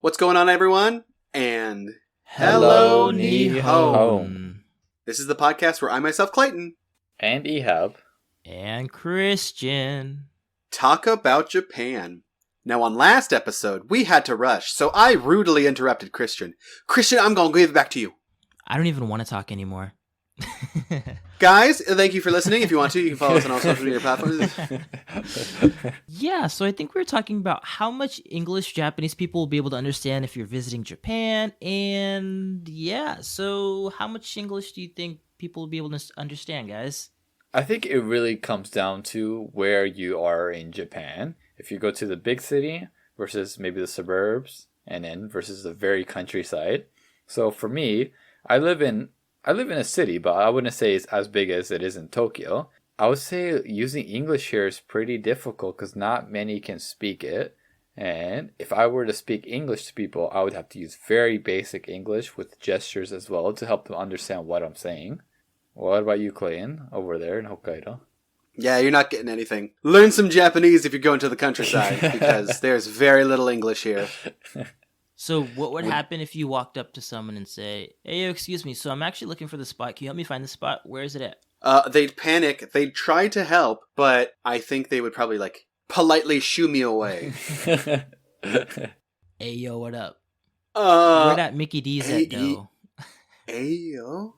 What's going on, everyone? And Hello, Nihon. This is the podcast where I myself, Clayton, and Ehab, and Christian talk about Japan. Now, on last episode, we had to rush, so I rudely interrupted Christian. Christian, I'm going to give it back to you. I don't even want to talk anymore. Guys, thank you for listening. If you want to, you can follow us on all social media platforms. Yeah, so I think we were talking about how much English Japanese people will be able to understand if you're visiting Japan. And yeah, so how much English do you think people will be able to understand, guys? I think it really comes down to where you are in Japan. If you go to the big city versus maybe the suburbs, and then versus the very countryside. So for me, I live in a city, but I wouldn't say it's as big as it is in Tokyo. I would say using English here is pretty difficult because not many can speak it. And if I were to speak English to people, I would have to use very basic English with gestures as well to help them understand what I'm saying. What about you, Clayton, over there in Hokkaido? Yeah, you're not getting anything. Learn some Japanese if you're going to the countryside, because there's very little English here. So what would happen if you walked up to someone and say, "Hey, excuse me, so I'm actually looking for the spot. Can you help me find the spot? Where is it at?" They'd panic. They'd try to help, but I think they would probably, politely shoo me away. Hey, yo, what up? Where that Mickey D's at, though? Hey, yo?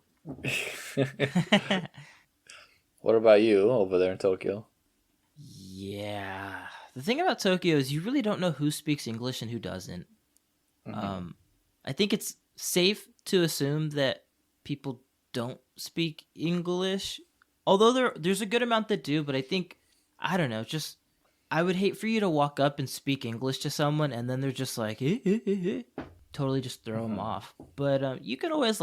What about you over there in Tokyo? Yeah. The thing about Tokyo is you really don't know who speaks English and who doesn't. Mm-hmm. I think it's safe to assume that people don't speak English, although there's a good amount that do. But I think, I don't know, just I would hate for you to walk up and speak English to someone and then they're just like totally just throw them off. But you can always,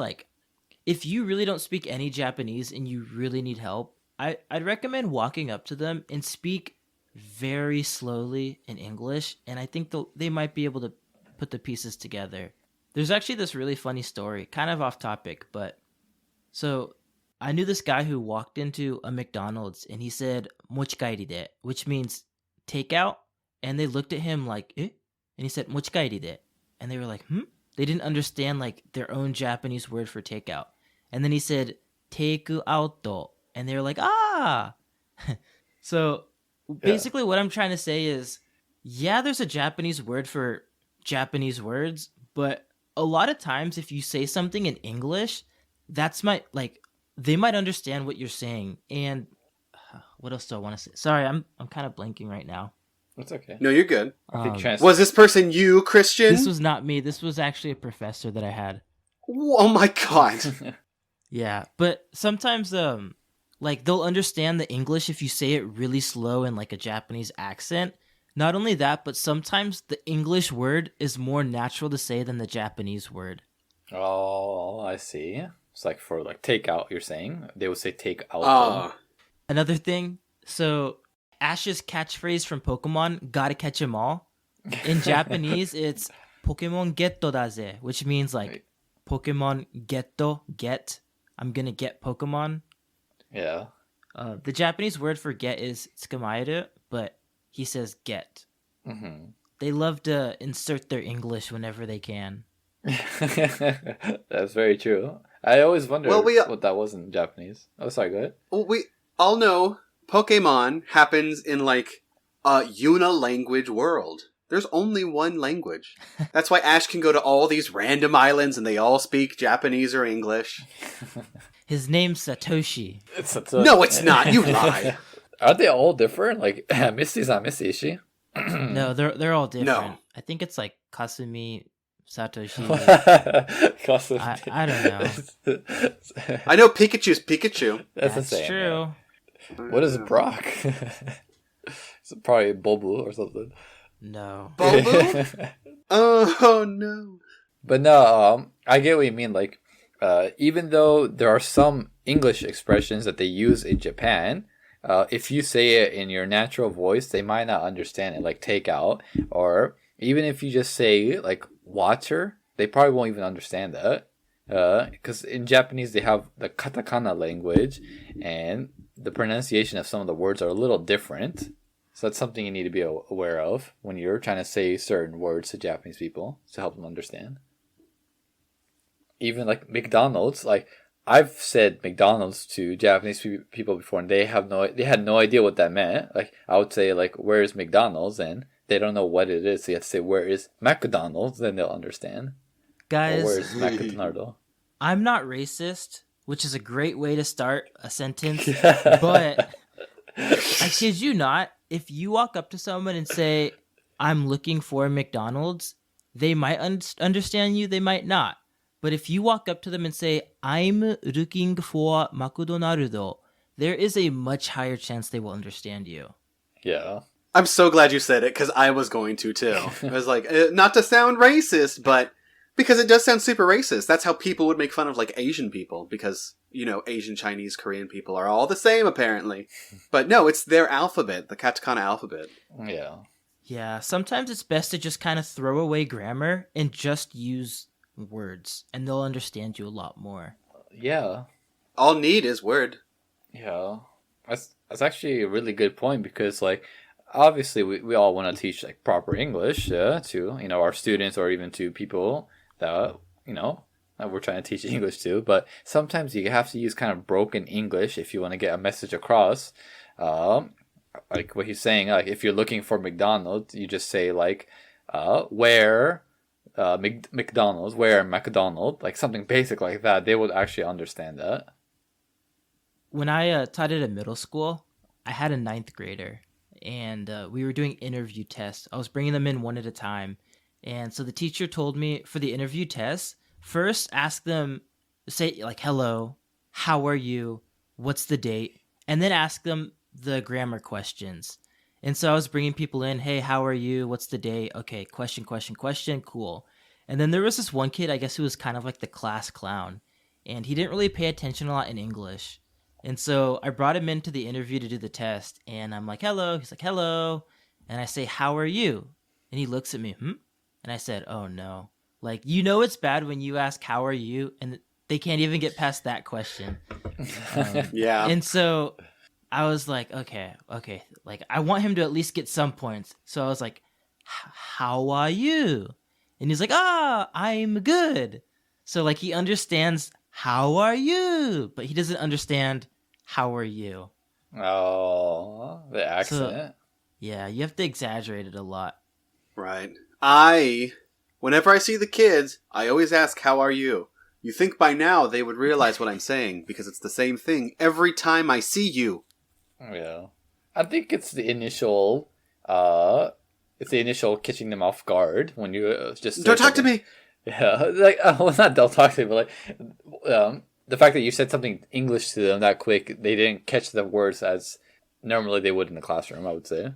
if you really don't speak any Japanese and you really need help, I'd recommend walking up to them and speak very slowly in English, and I think they might be able to put the pieces together. There's actually this really funny story, kind of off topic, but so I knew this guy who walked into a McDonald's and he said "mochikaeri de," which means takeout, and they looked at him like and he said "mochikaeri de," and they were like they didn't understand their own Japanese word for takeout. And then he said "take out," and they were like ah. So basically what I'm trying to say is, yeah, there's a Japanese word for Japanese words, but a lot of times if you say something in English, they might understand what you're saying. And what else do I want to say? Sorry, I'm kind of blanking right now. That's okay. No, you're good. Was this person you, Christian? This was not me. This was actually a professor that I had. Oh my god. Yeah, but sometimes they'll understand the English if you say it really slow in a Japanese accent. Not only that, but sometimes the English word is more natural to say than the Japanese word. Oh, I see. It's for takeout, you're saying? They would say take out. Another thing, so Ash's catchphrase from Pokemon, gotta catch 'em all. In Japanese, it's Pokemon getto daze, which means Pokemon getto, get. I'm gonna get Pokemon. Yeah. The Japanese word for get is tsukumaeru, but he says get. Mm-hmm. They love to insert their English whenever they can. That's very true. I always wondered what that was in Japanese. Oh, sorry, go ahead. Well, we all know Pokemon happens in a unilanguage world. There's only one language. That's why Ash can go to all these random islands and they all speak Japanese or English. His name's Satoshi. No, it's not. You lie. Aren't they all different? Misty's not Misty, is she? No, they're all different. No. I think it's Kasumi, Satoshi. I don't know. I know Pikachu's Pikachu. That's true. Yeah. What is Brock? It's probably Bobu or something. No. Bobu? Oh no. But no, I get what you mean. Even though there are some English expressions that they use in Japan, if you say it in your natural voice, they might not understand it, like take out. Or even if you just say water, they probably won't even understand that. Because in Japanese, they have the katakana language, and the pronunciation of some of the words are a little different. So that's something you need to be aware of when you're trying to say certain words to Japanese people to help them understand. Even like McDonald's, like I've said McDonald's to Japanese people before, and they had no idea what that meant. Like I would say like, "Where's McDonald's?" and they don't know what it is. So you have to say, "Where is McDonald's?" Then they'll understand. Or Guys, where's McDonald's? I'm not racist, which is a great way to start a sentence, but I kid you not, if you walk up to someone and say, "I'm looking for McDonald's," they might understand you, they might not. But if you walk up to them and say, "I'm looking for McDonald's," there is a much higher chance they will understand you. Yeah. I'm so glad you said it, because I was going to, too. I was like, not to sound racist, but because it does sound super racist. That's how people would make fun of, like, Asian people, because, you know, Asian, Chinese, Korean people are all the same, apparently. But no, it's their alphabet, the katakana alphabet. Yeah. Yeah, sometimes it's best to just kind of throw away grammar and just use words, and they'll understand you a lot more. Yeah. All need is word. Yeah. That's actually a really good point because, like, obviously we all want to teach like proper English to our students or even to people that that we're trying to teach English to. But sometimes you have to use kind of broken English if you want to get a message across. Like what he's saying, like if you're looking for McDonald's, you just say like, where, McDonald's, where McDonald, like something basic like that. They would actually understand that. When I taught at a middle school, I had a ninth grader, and we were doing interview tests. I was bringing them in one at a time. And so the teacher told me for the interview test, first ask them, say like, "Hello, how are you? What's the date?" And then ask them the grammar questions. And so I was bringing people in, "Hey, how are you? What's the date?" Okay, question, question, question. Cool. And then there was this one kid, I guess, who was kind of like the class clown. And he didn't really pay attention a lot in English. And so I brought him into the interview to do the test. And I'm like, "Hello." He's like, "Hello." And I say, "How are you?" And he looks at me, And I said, "Oh no." Like, you know it's bad when you ask, "How are you?" And they can't even get past that question. Yeah. And so I was like, okay. Like, I want him to at least get some points. So I was like, "How are you?" And he's like, "I'm good." So, like, he understands, "How are you?" But he doesn't understand, "How are you?" Oh, the accent. So, yeah, you have to exaggerate it a lot. Right. Whenever I see the kids, I always ask, "How are you?" You think by now they would realize what I'm saying, because it's the same thing every time I see you. Yeah. I think it's the initial catching them off guard when you just Don't talk to me! Yeah, like well, not don't talk to me, but like the fact that you said something English to them that quick, they didn't catch the words as normally they would in the classroom. I would say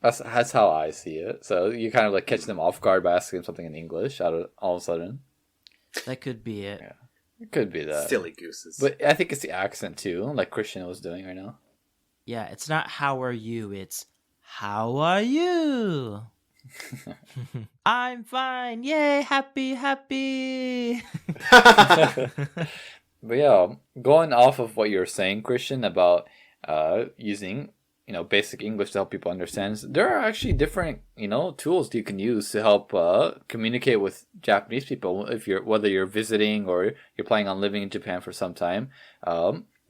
that's how I see it. So you kind of like catch them off guard by asking them something in English out of all of a sudden. That could be it. Yeah, it could be that. Silly gooses. But I think it's the accent too, like Christian was doing right now. Yeah, it's not "How are you?" It's "How are you?" "I'm fine. Yay, happy, happy." But yeah, going off of what you're saying, Christian, about using basic English to help people understand, there are actually different tools you can use to help communicate with Japanese people whether you're visiting or you're planning on living in Japan for some time.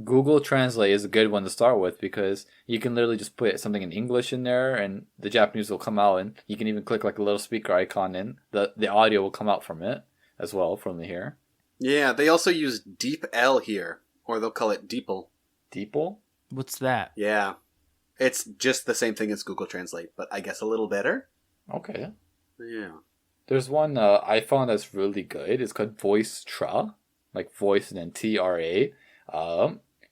Google Translate is a good one to start with because you can literally just put something in English in there and the Japanese will come out, and you can even click like a little speaker icon and the audio will come out from it as well from here. Yeah, they also use Deep L here, or they'll call it Deeple. Deeple? What's that? Yeah. It's just the same thing as Google Translate, but I guess a little better. Okay. Yeah. There's one I found that's really good. It's called Voice Tra, like voice and then TRA.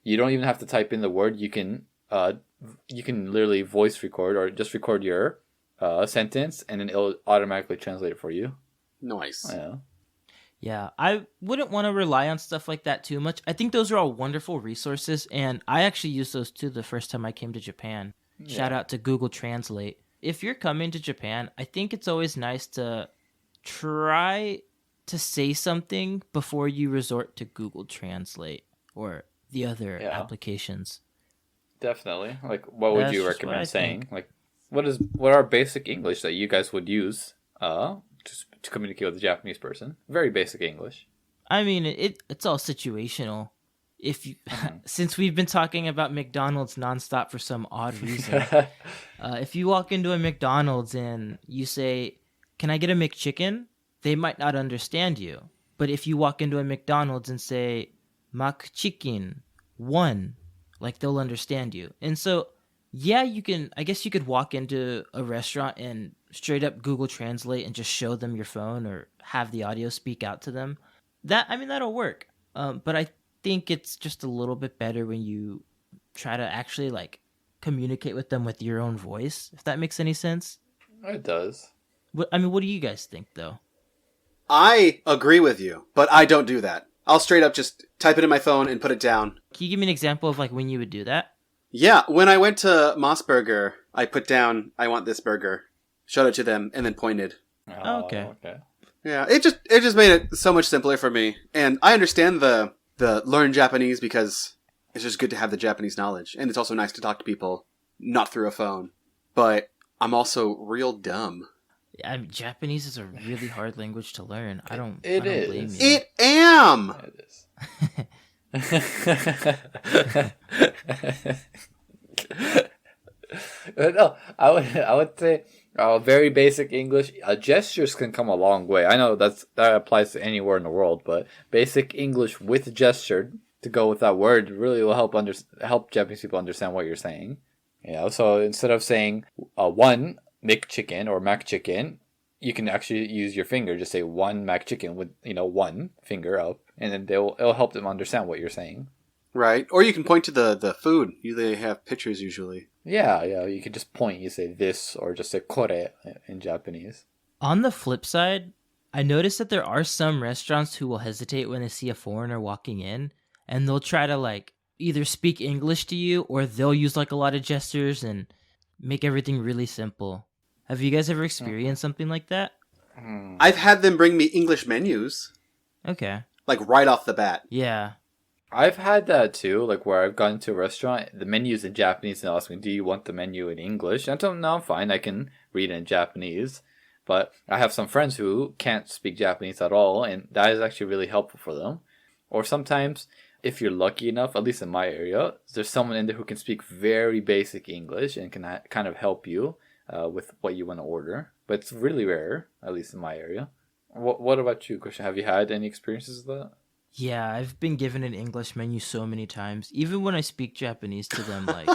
You don't even have to type in the word. You can literally voice record or just record your sentence, and then it'll automatically translate it for you. Nice. Yeah. Yeah, I wouldn't want to rely on stuff like that too much. I think those are all wonderful resources, and I actually used those too the first time I came to Japan. Yeah. Shout out to Google Translate. If you're coming to Japan, I think it's always nice to try to say something before you resort to Google Translate or the other applications. Definitely. Like, what would That's you just what I recommend saying? think. Like, what are basic English that you guys would use to communicate with a Japanese person? Very basic English. I mean, it's all situational. If you, Mhm. since we've been talking about McDonald's nonstop for some odd reason, if you walk into a McDonald's and you say, "Can I get a McChicken?" they might not understand you. But if you walk into a McDonald's and say, "McChicken 1," like they'll understand you. And so, yeah, you can. I guess you could walk into a restaurant and straight up Google Translate and just show them your phone or have the audio speak out to them. That'll work. But I think it's just a little bit better when you try to actually like communicate with them with your own voice, if that makes any sense. It does. What do you guys think though? I agree with you, but I don't do that. I'll straight up just type it in my phone and put it down. Can you give me an example of like when you would do that? Yeah, when I went to Moss Burger, I put down, I want this burger, showed it to them, and then pointed. Oh, okay. Okay. Yeah, it just made it so much simpler for me. And I understand the learn Japanese because it's just good to have the Japanese knowledge. And it's also nice to talk to people not through a phone. But I'm also real dumb. Japanese is a really hard language to learn. I don't It blame is. you. It am! It is. No, I would say very basic English. Gestures can come a long way. I know that applies to anywhere in the world, but basic English with gesture to go with that word really will help Japanese people understand what you're saying. So instead of saying one McChicken or Mac chicken, you can actually use your finger. Just say one Mac chicken with one finger up, and then it'll help them understand what you're saying. Right. Or you can point to the food. They have pictures usually. Yeah. You can just point. You say this or just say kore in Japanese. On the flip side, I noticed that there are some restaurants who will hesitate when they see a foreigner walking in, and they'll try to like either speak English to you or they'll use like a lot of gestures and make everything really simple. Have you guys ever experienced something like that? I've had them bring me English menus, Okay. like right off the bat. Yeah. I've had that too, like where I've gone to a restaurant, the menu's in Japanese, and they'll ask me, "Do you want the menu in English?" And I tell them, "No, I'm fine. I can read it in Japanese." But I have some friends who can't speak Japanese at all, and that is actually really helpful for them. Or sometimes, if you're lucky enough, at least in my area, there's someone in there who can speak very basic English and can kind of help you with what you want to order. But it's really rare, at least in my area. What about you, Christian? Have you had any experiences with that? Yeah, I've been given an English menu so many times. Even when I speak Japanese to them, like,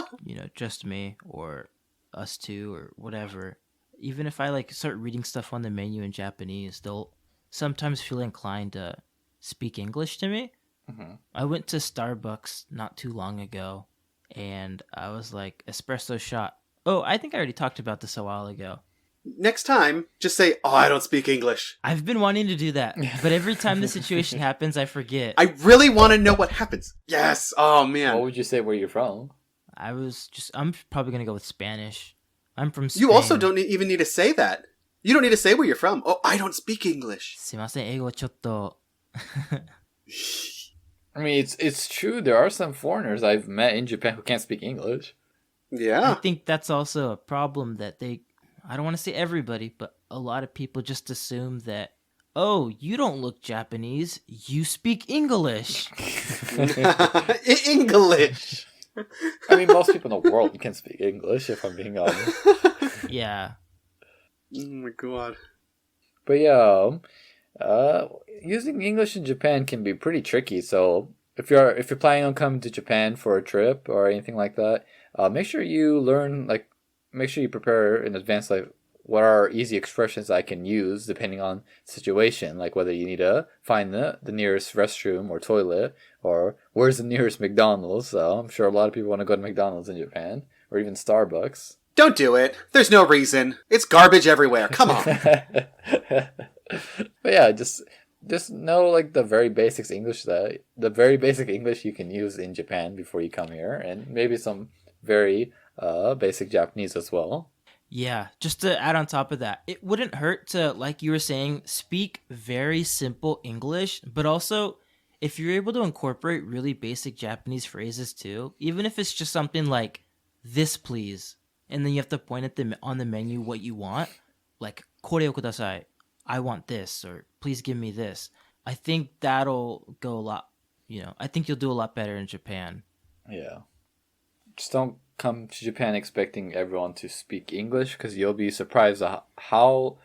just me or us two or whatever. Even if I like start reading stuff on the menu in Japanese, they'll sometimes feel inclined to speak English to me. Mm-hmm. I went to Starbucks not too long ago and I was like, espresso shot. Oh, I think I already talked about this a while ago. Next time, just say, "Oh, I don't speak English." I've been wanting to do that, but every time the situation happens, I forget. I really want to know what happens. Yes. Oh, man. What would you say where you're from? I'm probably going to go with Spanish. I'm from Spain. You also don't even need to say that. You don't need to say where you're from. "Oh, I don't speak English." すいません、英語ちょっと。I mean, it's true. There are some foreigners I've met in Japan who can't speak English. I Yeah. think that's also a problem that I don't want to say everybody, but a lot of people just assume that, oh, you don't look Japanese, you speak English. English. I mean, most people in the world can speak English, if I'm being honest. Yeah. Oh my god. But yeah, using English in Japan can be pretty tricky. So if you're planning on coming to Japan for a trip or anything like that, make sure you prepare in advance, like what are easy expressions I can use depending on the situation, like whether you need to find the nearest restroom or toilet, or where's the nearest McDonald's. So I'm sure a lot of people want to go to McDonald's in Japan, or even Starbucks. Don't do it. There's no reason. It's garbage everywhere. Come on. But yeah, just know like the very basic English you can use in Japan before you come here, and maybe some very basic Japanese as well. Yeah, just to add on top of that, it wouldn't hurt to, like you were saying, speak very simple English, but also if you're able to incorporate really basic Japanese phrases too, even if it's just something like "this please," and then you have to point at the on the menu what you want, like "kore o kudasai," I want this, or please give me this. I think that'll go a lot. I think you'll do a lot better in Japan. Yeah. Just don't come to Japan expecting everyone to speak English because you'll be surprised at how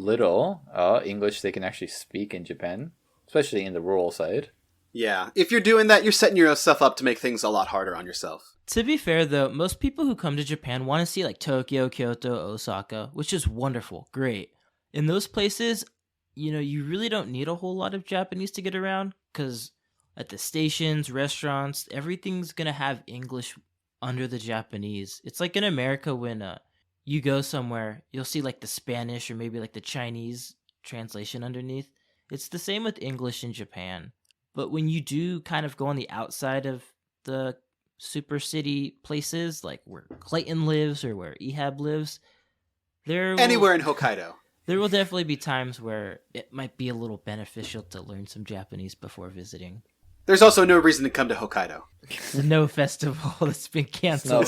little English they can actually speak in Japan, especially in the rural side. Yeah. If you're doing that, you're setting yourself up to make things a lot harder on yourself. To be fair, though, most people who come to Japan want to see like Tokyo, Kyoto, Osaka, which is wonderful, great. In those places, you really don't need a whole lot of Japanese to get around because at the stations, restaurants, everything's going to have English under the Japanese. It's like in America when you go somewhere, you'll see like the Spanish or maybe like the Chinese translation underneath. It's the same with English in Japan. But when you do kind of go on the outside of the super city places, like where Clayton lives or where Ehab lives, Anywhere in Hokkaido. There will definitely be times where it might be a little beneficial to learn some Japanese before visiting. There's also no reason to come to Hokkaido. The No Festival that's been canceled.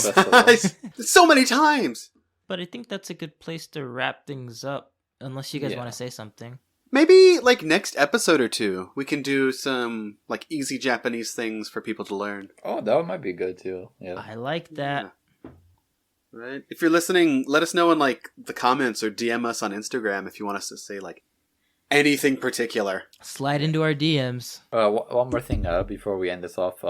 So many times. But I think that's a good place to wrap things up, unless you guys want to say something. Maybe, like, next episode or two, we can do some, like, easy Japanese things for people to learn. Oh, that might be good, too. Yeah. I like that. Yeah. Right? If you're listening, let us know in, like, the comments or DM us on Instagram if you want us to say, like, anything particular. Slide into our DMs. One more thing before we end this off.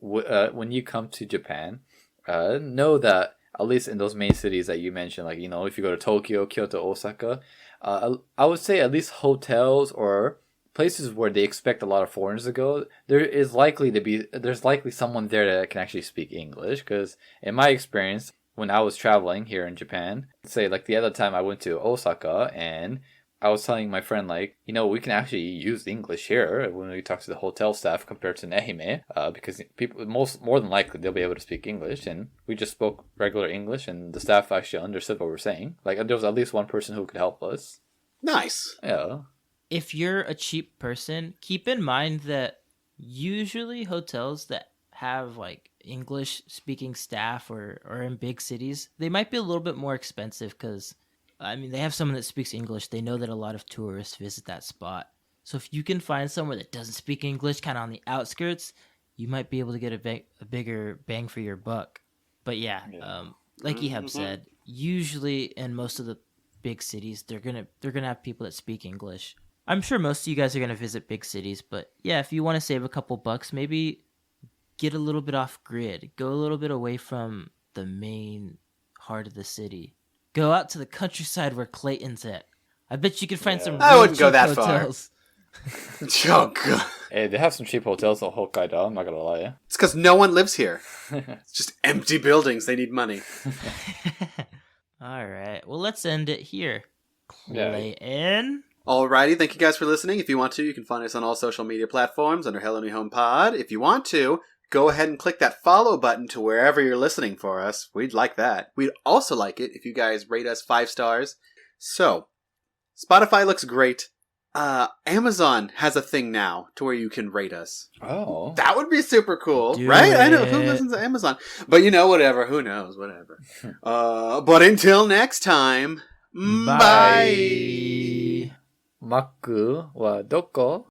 When you come to Japan, know that at least in those main cities that you mentioned, like, if you go to Tokyo, Kyoto, Osaka, I would say at least hotels or places where they expect a lot of foreigners to go, there's likely someone there that can actually speak English. Because in my experience, when I was traveling here in Japan, say like the other time I went to Osaka and I was telling my friend, like, we can actually use English here when we talk to the hotel staff compared to Nehime, because people, more than likely, they'll be able to speak English, and we just spoke regular English, and the staff actually understood what we're saying. Like, there was at least one person who could help us. Nice. Yeah. If you're a cheap person, keep in mind that usually hotels that have, like, English-speaking staff or in big cities, they might be a little bit more expensive because they have someone that speaks English. They know that a lot of tourists visit that spot. So if you can find somewhere that doesn't speak English, kind of on the outskirts, you might be able to get a bigger bang for your buck. But yeah. Like Ehab said, usually in most of the big cities, they're gonna have people that speak English. I'm sure most of you guys are gonna visit big cities, but yeah, if you want to save a couple bucks, maybe get a little bit off grid. Go a little bit away from the main heart of the city. Go out to the countryside where Clayton's at. I bet you could find some I wouldn't cheap go that hotels. Oh, God. Hey, they have some cheap hotels in Hokkaido, I'm not gonna lie. It's because no one lives here. It's just empty buildings. They need money. All right. Well, let's end it here. Yeah. Clayton? Alrighty, thank you guys for listening. If you want to, you can find us on all social media platforms under Hello New Home Pod. If you want to, go ahead and click that follow button to wherever you're listening for us. We'd like that. We'd also like it if you guys rate us 5 stars. So, Spotify looks great. Amazon has a thing now to where you can rate us. Oh. That would be super cool, Do right? I know, it. who listens to Amazon? But whatever, who knows, whatever. But until next time, bye. Bye. Maku wa doko?